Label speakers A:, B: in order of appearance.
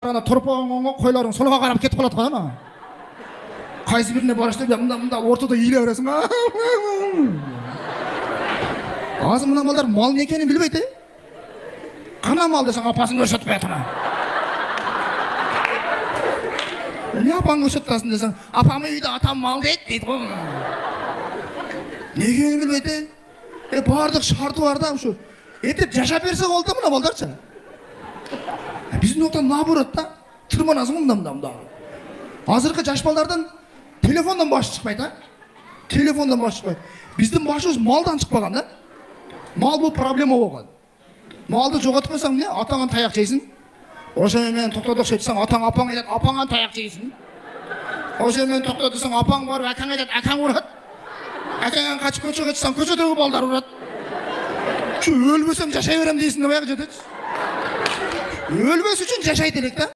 A: ана тұрпаңыңа қойларың солға қарап кетіп қалады ғой ана. Қайсы біріне барышты мында ортада иіле бересің. Азы мына малдар мал не екенін білмейді. Қана мал десең апасын көрсетіп жатыр. Не апаң көрсетпесін десең, апам үйде атам мал дейді ғой. Не екенін білмейді. Бардық шарты бар да ушу. Етіп жашап берсе болды мына малдарша. Біздің оқтан наоборот да, тырманасың мында. Азырқы жаш балдардан телефондан башы шықпайды, телефондан башы шықпайды. Біздің башымыз малдан шықпаған да. Мал бұл проблема болған. Малды жоғалтпасаң не? Атаңан таяқ жейсің. Ошамен тоқтадық сөйтсең, атаң апаң айтады, апаңан таяқ жейсің. Ошамен тоқтадысың, апаң барып, әкең айтады, әкең ұрады. Әкеңнен қашып көшеге шықсаң, көшедегі балдар ұрады. Өлбесем жашай берем дейсің, баяғы жетеді. Өлбес үшін жашай делік та.